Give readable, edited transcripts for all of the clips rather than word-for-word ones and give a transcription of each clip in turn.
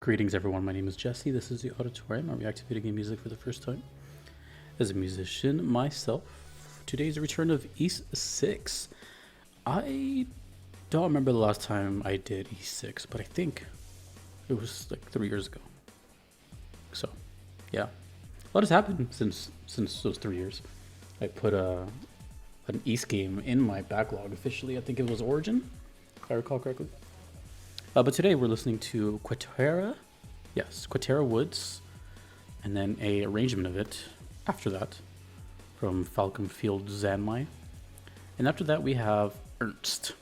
Greetings, everyone. My name is Jesse. This is the Auditorium. I react to video game music for the first time. As a musician myself, today's a return of Ys 6. I don't remember the last time I did Ys 6, but I think it was like 3 years ago. So, yeah. A lot has happened since those 3 years. I put an Ys game in my backlog officially. I think it was Origin, if I recall correctly. But today we're listening to Quatera. Yes, Quatera Woods. And then a arrangement of it after that from Falcon Field Zanmai. And after that we have Ernst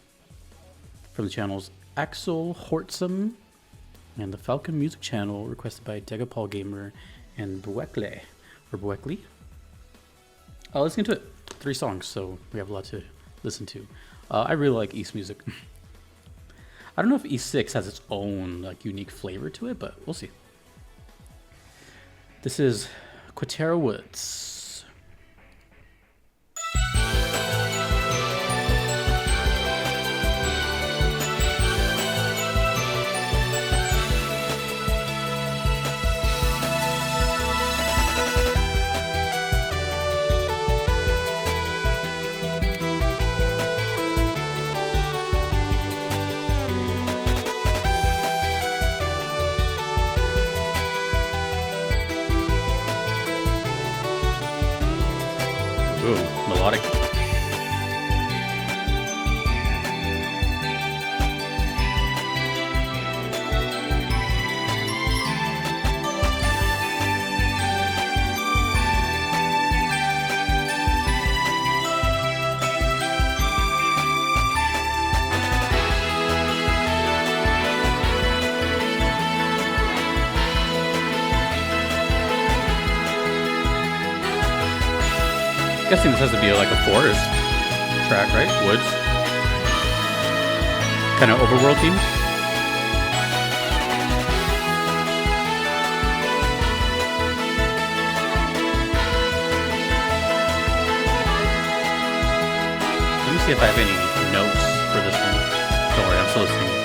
from the channels Axel Hortzum and the Falcon Music channel requested by Degapal Gamer and Buekle. Or Buekli. Let's get into it. 3 songs, so we have a lot to listen to. I really like Ys music. I don't know if Ys 6 has its own like unique flavor to it, but we'll see. This is Quatera Woods. Ooh, melodic. Guessing this has to be like a forest track, right? Woods. Kind of overworld theme. Let me see if I have any notes for this one. Don't worry, I'm still listening.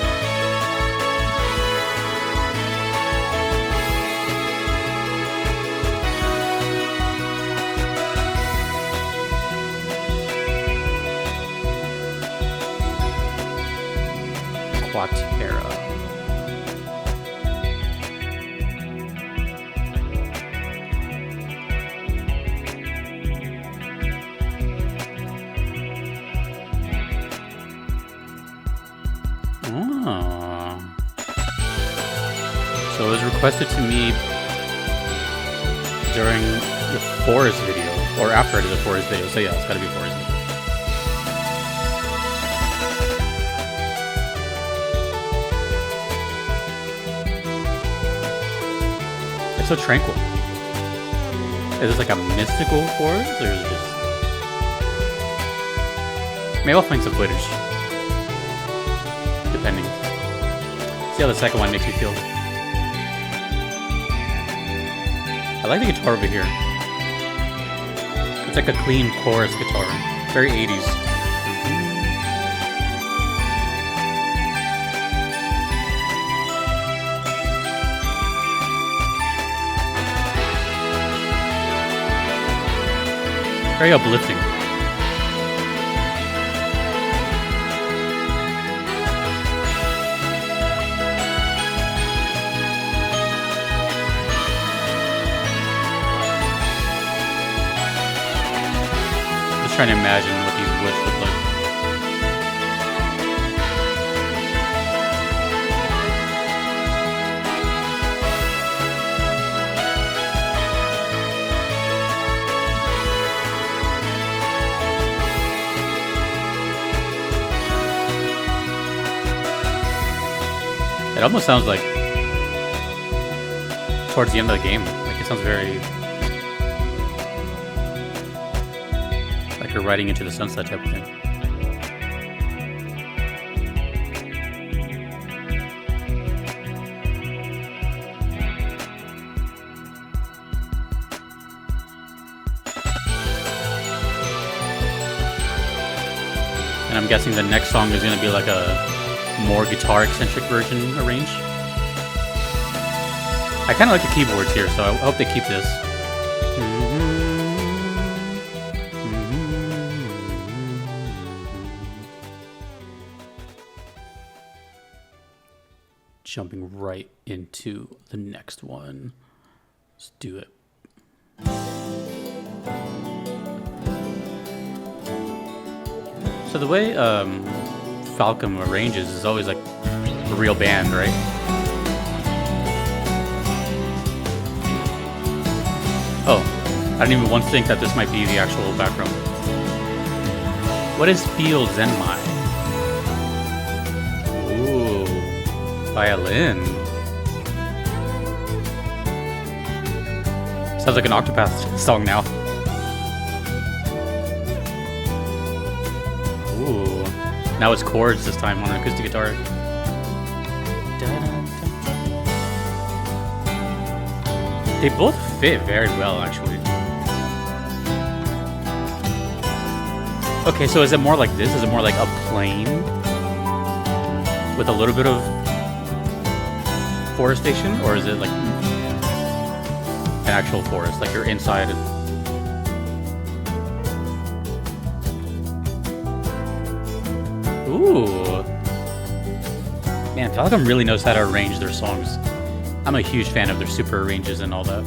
Quatera. So it was requested to me during the forest video, or after I did the forest video. So yeah, it's gotta be forest video. It's so tranquil. Is this like a mystical forest, or is it just... Maybe I'll find some footage. Depending. See how the second one makes me feel. I like the guitar over here. It's like a clean chorus guitar. Very 80s. Very uplifting. Just trying to imagine what these woods look like. It almost sounds like towards the end of the game. Like it sounds very like you're riding into the sunset type of thing. And I'm guessing the next song is going to be like a more guitar eccentric version arranged. I kind of like the keyboards here, so I hope they keep this. Jumping right into the next one. Let's do it. So the way Falcom arranges is always like a real band, right? Oh, I didn't even once think that this might be the actual background. What is Field Zenmai? Ooh, violin. Sounds like an Octopath song now. Ooh, now it's chords this time on an acoustic guitar. They both fit very well, actually. Okay, so is it more like this? Is it more like a plane with a little bit of forestation, or is it like an actual forest, like you're inside? Ooh, man, Falcom really knows how to arrange their songs. I'm a huge fan of their super arranges and all that.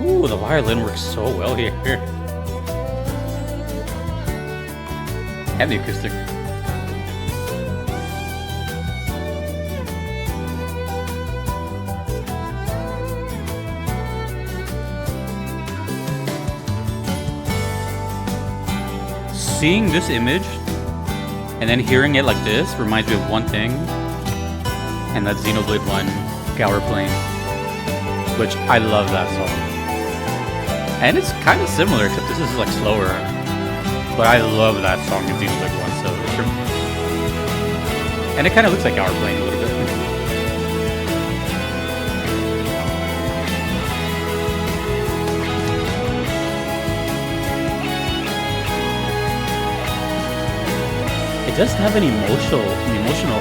Ooh, the violin works so well here. And the acoustic. Seeing this image and then hearing it like this reminds me of one thing, and that's Xenoblade 1 Gower Plane, which I love that song. And it's kind of similar, except this is like slower, but I love that song in Xenoblade 1, so it's and it kind of looks like Gower Plane a little bit. It does have an emotional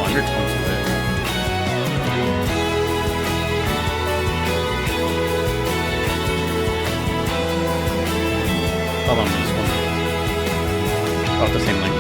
undertone to it. Hold on this one. Oh, the same link.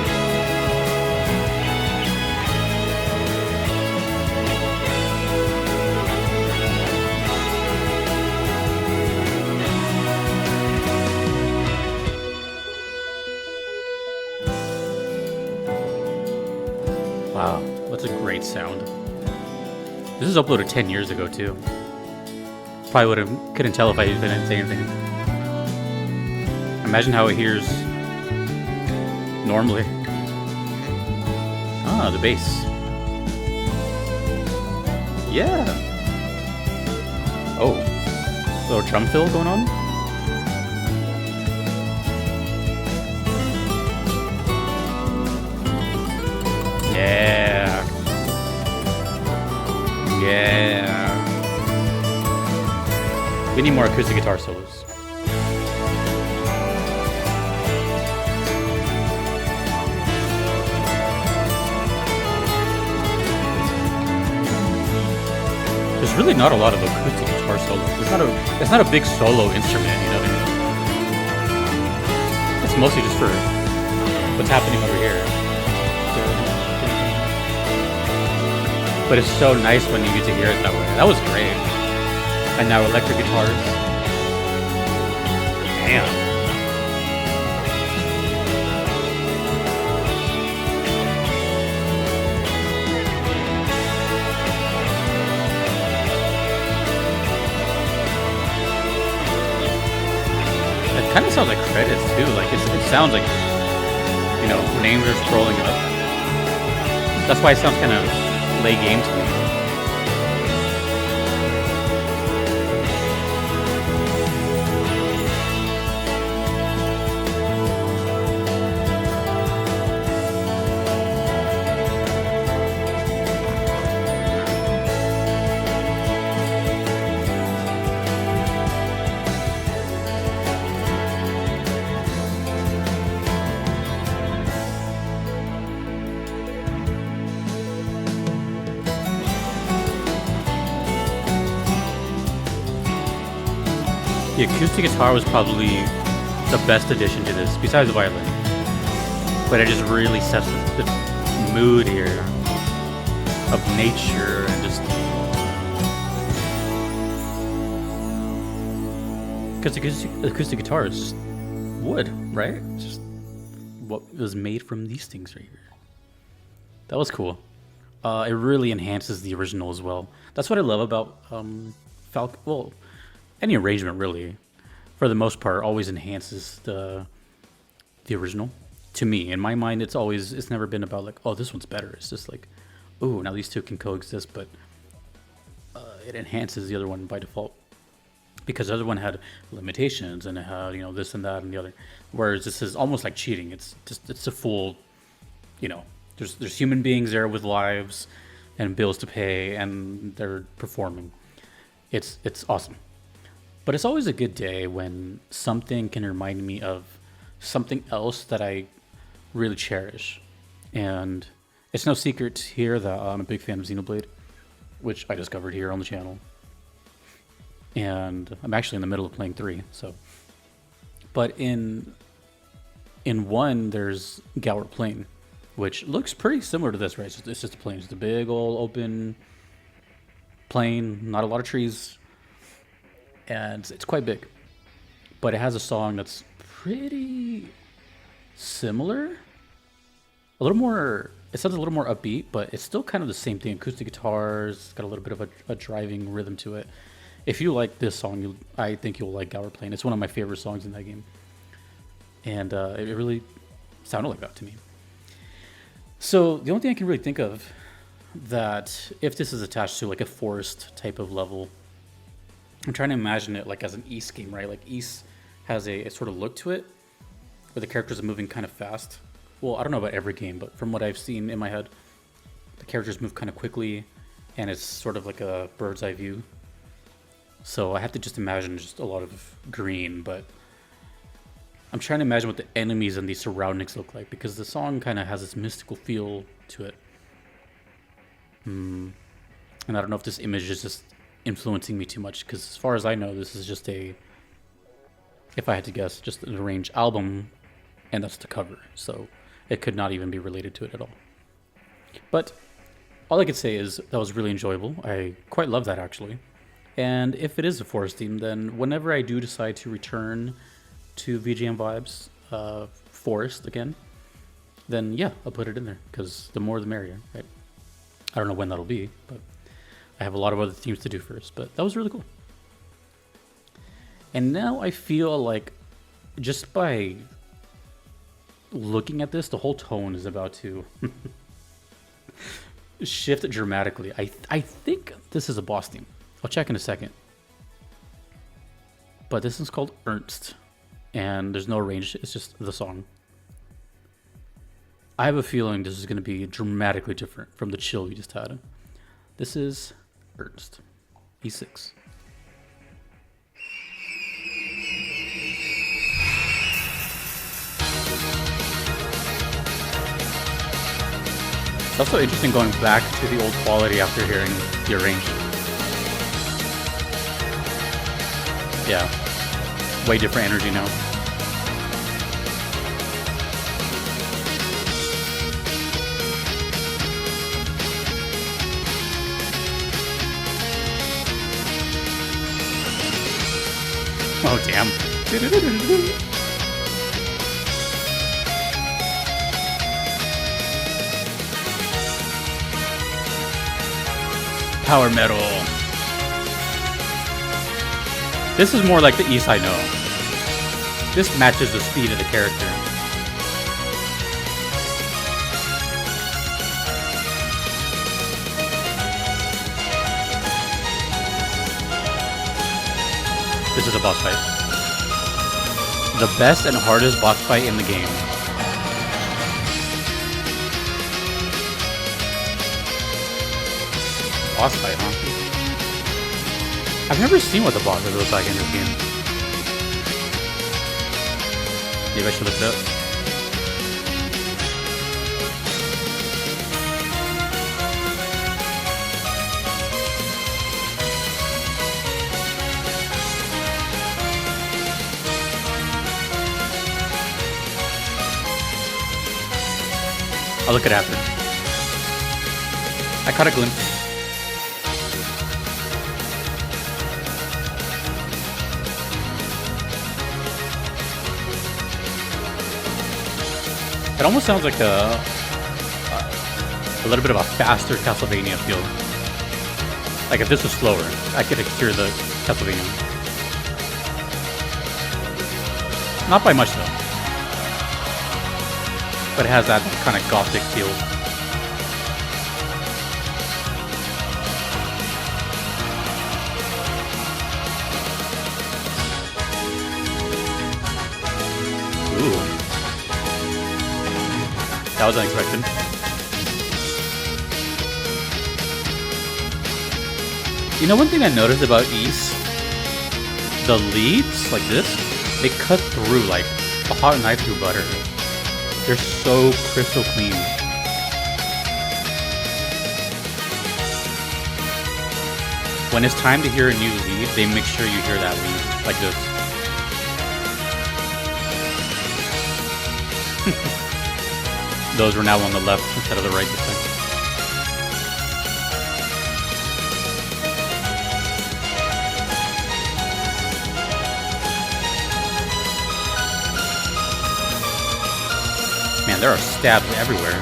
Wow, that's a great sound. This was uploaded 10 years ago too. Probably couldn't tell if I didn't say anything. Imagine how it hears normally. Ah, the bass. Yeah. Oh, little drum fill going on. Yeah. Yeah. We need more acoustic guitar solos. There's really not a lot of acoustic guitar solos. It's not a big solo instrument, you know what I mean? It's mostly just for what's happening over here. But it's so nice when you get to hear it that way. That was great. And now electric guitars. Damn. It kind of sounds like credits too. Like it sounds like, you know, names are scrolling up. That's why it sounds kind of late game to me. The acoustic guitar was probably the best addition to this, besides the violin. But it just really sets the mood here of nature and just. Because the acoustic guitar is just wood, right? It's just what was made from these things right here. That was cool. It really enhances the original as well. That's what I love about Falcon. Well, any arrangement really, for the most part, always enhances the original. To me, in my mind, it's never been about like, oh, this one's better. It's just like, oh, now these two can coexist, but it enhances the other one by default. Because the other one had limitations and it had, this and that and the other. Whereas this is almost like cheating. It's a full, there's human beings there with lives and bills to pay and they're performing. It's awesome. But it's always a good day when something can remind me of something else that I really cherish. And it's no secret here that I'm a big fan of Xenoblade, which I discovered here on the channel. And I'm actually in the middle of playing 3, so. But in 1, there's Gower Plain, which looks pretty similar to this, right? It's just a plain. It's a big old open plain, not a lot of trees, and it's quite big. But it has a song that's pretty similar. A little more, it sounds a little more upbeat, but it's still kind of the same thing. Acoustic guitars, got a little bit of a driving rhythm to it. If you like this song, I think you'll like Gower Plain. It's one of my favorite songs in that game. And it really sounded like that to me. So the only thing I can really think of that if this is attached to like a forest type of level, I'm trying to imagine it like as an Ys game, right? Like Ys has a sort of look to it where the characters are moving kind of fast. Well, I don't know about every game, but from what I've seen in my head, the characters move kind of quickly and it's sort of like a bird's eye view. So I have to just imagine just a lot of green, but I'm trying to imagine what the enemies and the surroundings look like because the song kind of has this mystical feel to it. And I don't know if this image is just influencing me too much because as far as I know, this is just if I had to guess, just an arranged album and that's the cover. So it could not even be related to it at all. But all I could say is that was really enjoyable. I quite love that actually. And if it is a forest theme, then whenever I do decide to return to VGM Vibes Forest again, then yeah, I'll put it in there because the more the merrier, right? I don't know when that'll be, but I have a lot of other themes to do first, but that was really cool. And now I feel like just by looking at this, the whole tone is about to shift dramatically. I think this is a boss theme. I'll check in a second. But this is called Ernst. And there's no range, it's just the song. I have a feeling this is going to be dramatically different from the chill we just had. This is Ernst, E6. It's also interesting going back to the old quality after hearing the arrangement. Yeah, way different energy now. Oh, damn. Power metal. This is more like the Ys I know. This matches the speed of the character. This is a boss fight. The best and hardest boss fight in the game. Boss fight, huh? I've never seen what the bosses look like in this game. Maybe I should look it up. I'll look at it after. I caught a glimpse. It almost sounds like a little bit of a faster Castlevania feel. Like if this was slower, I could hear the Castlevania. Not by much though. But it has that kind of gothic feel. Ooh. That was unexpected. You know one thing I noticed about Ys? The leads, like this, they cut through like a hot knife through butter. They're so crystal clean. When it's time to hear a new lead, they make sure you hear that lead, like this. Those were now on the left instead of the right this time. Man, there are stabs everywhere.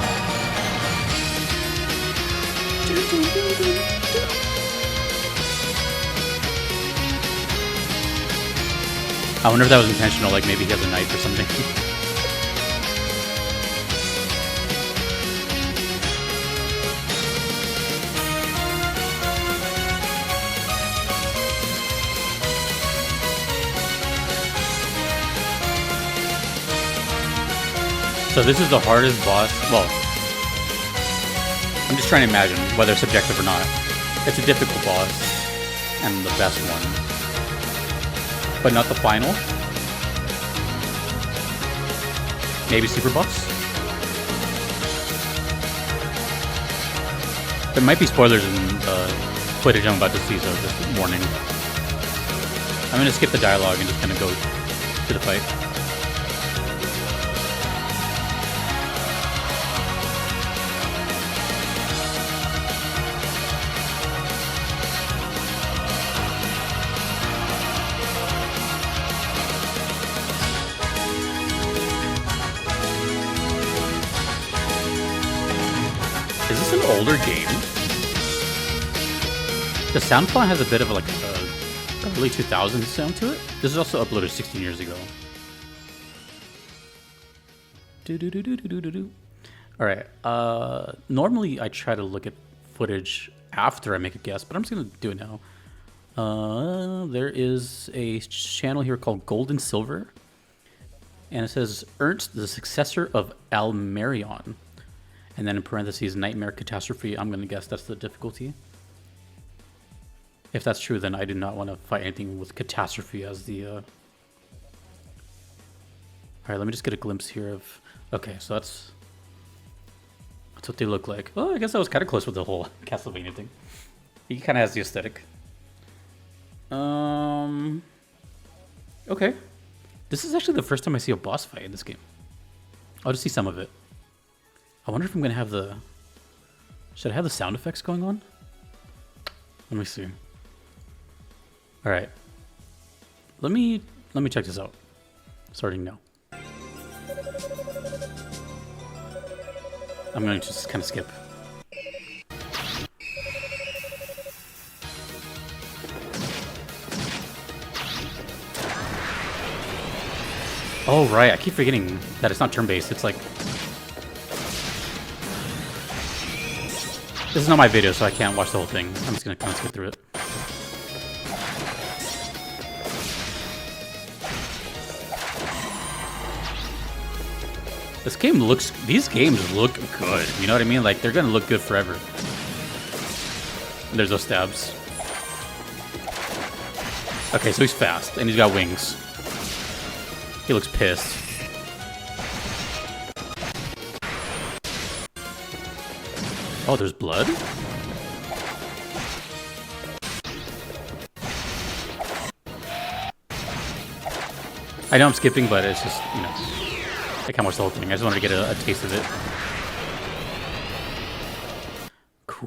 I wonder if that was intentional, like maybe he has a knife or something. So this is the hardest boss. Well, I'm just trying to imagine whether it's subjective or not. It's a difficult boss and the best one, but not the final. Maybe super boss. There might be spoilers in the footage I'm about to see, so just warning. I'm gonna skip the dialogue and just kind of go to the fight. Is this an older game? The sound font has a bit of like a early 2000s sound to it. This is also uploaded 16 years ago. Alright, normally I try to look at footage after I make a guess, but I'm just gonna do it now. There is a channel here called Gold and Silver, and it says Ernst, the successor of Almerion. And then in parentheses, Nightmare Catastrophe. I'm going to guess that's the difficulty. If that's true, then I do not want to fight anything with Catastrophe as the... Alright, let me just get a glimpse here of... Okay, so that's what they look like. Well, I guess I was kind of close with the whole Castlevania thing. He kind of has the aesthetic. Okay. This is actually the first time I see a boss fight in this game. I'll just see some of it. I wonder if I'm gonna have the... Should I have the sound effects going on? Let me see. Alright. Let me check this out. Starting now. I'm gonna just kind of skip. Oh right, I keep forgetting that it's not turn-based, it's like... This is not my video, so I can't watch the whole thing. I'm just gonna kind of skip through it. This game looks... These games look good, you know what I mean? Like, they're gonna look good forever. And there's those stabs. Okay, so he's fast, and he's got wings. He looks pissed. Oh, there's blood? I know I'm skipping, but it's just, you know, I can't watch the whole thing. I just wanted to get a taste of it.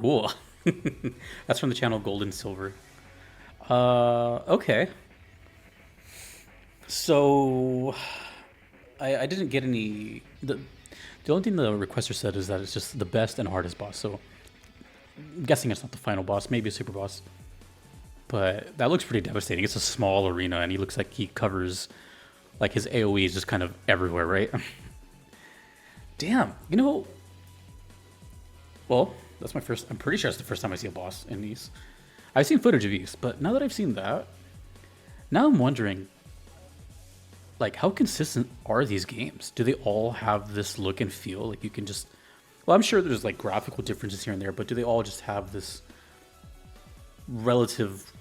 Cool. That's from the channel Gold and Silver. Okay. So I didn't get any. The only thing the requester said is that it's just the best and hardest boss. So I'm guessing it's not the final boss, maybe a super boss. But that looks pretty devastating. It's a small arena, and he looks like he covers, like his AoE is just kind of everywhere, right? Damn, you know. Well, that's my first. I'm pretty sure it's the first time I see a boss in these. I've seen footage of these, but now that I've seen that, now I'm wondering, like, how consistent are these games? Do they all have this look and feel? Like, you can just. Well, I'm sure there's like graphical differences here and there, but do they all just have this relative,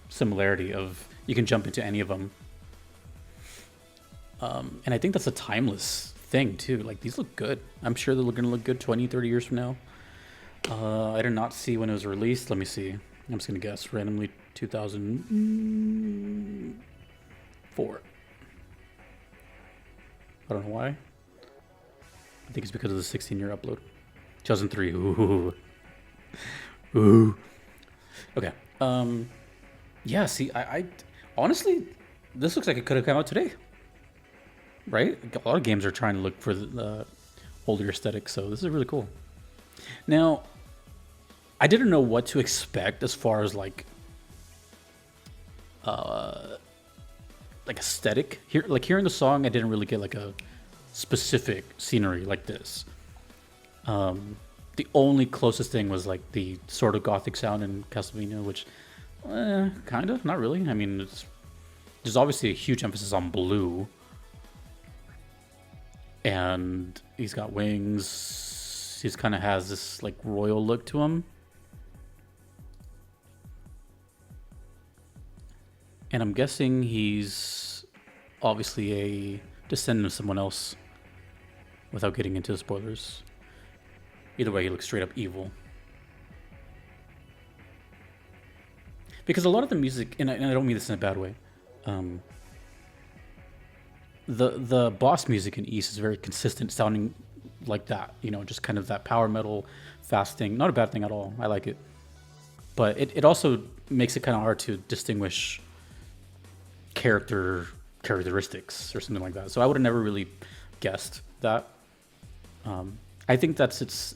similarity of you can jump into any of them? And I think that's a timeless thing too. Like, these look good. I'm sure they're going to look good 20, 30 years from now. I did not see when it was released. Let me see. I'm just going to guess randomly 2004. I don't know why. I think it's because of the 16-year upload. 2003. Ooh. Ooh. Okay. Yeah, see, I honestly, this looks like it could have come out today. Right? A lot of games are trying to look for the older aesthetic, so this is really cool. Now, I didn't know what to expect as far as like aesthetic. Hearing the song, I didn't really get like a specific scenery like this. The only closest thing was like the sort of gothic sound in Castlevania, which kind of, not really. I mean, there's obviously a huge emphasis on blue. And he's got wings. He's kind of has this like royal look to him. And I'm guessing he's obviously a descendant of someone else, without getting into the spoilers. Either way, he looks straight up evil. Because a lot of the music, and I don't mean this in a bad way, the boss music in East is very consistent, sounding like that, just kind of that power metal, fast thing. Not a bad thing at all. I like it. But it also makes it kind of hard to distinguish characteristics or something like that. So I would have never really guessed that. I think that's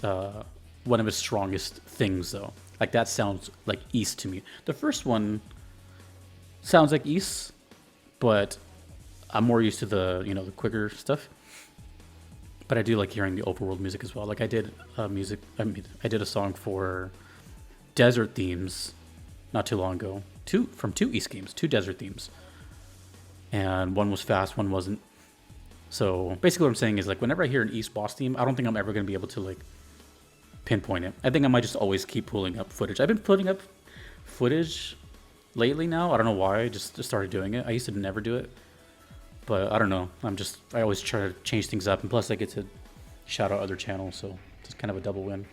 one of its strongest things, though. Like, that sounds like East to me. The first one sounds like East, but I'm more used to the the quicker stuff. But I do like hearing the overworld music as well. Like, I did I did a song for desert themes not too long ago. From two East games, two desert themes. And one was fast, one wasn't. So basically what I'm saying is, like, whenever I hear an East boss theme, I don't think I'm ever going to be able to like pinpoint it. I think I might just always keep pulling up footage. I've been putting up footage lately now. I don't know why. I just started doing it. I used to never do it. But I don't know. I always try to change things up. And plus I get to shout out other channels. So it's kind of a double win.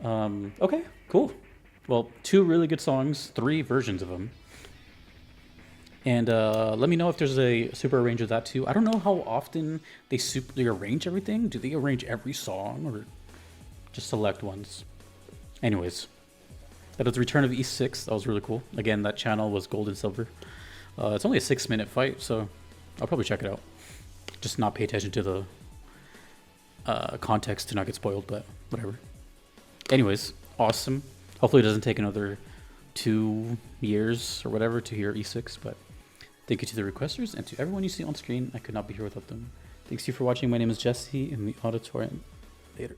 Okay, cool. Well, 2 really good songs, 3 versions of them. And let me know if there's a super arrange of that too. I don't know how often they arrange everything. Do they arrange every song or just select ones? Anyways, that was the return of East 6. That was really cool. Again, that channel was Gold and Silver. It's only a 6-minute fight, so I'll probably check it out. Just not pay attention to the context to not get spoiled, but whatever. Anyways, awesome. Hopefully it doesn't take another 2 years or whatever to hear E6, but thank you to the requesters and to everyone you see on screen. I could not be here without them. Thanks to you for watching. My name is Jesse in the auditorium. Later.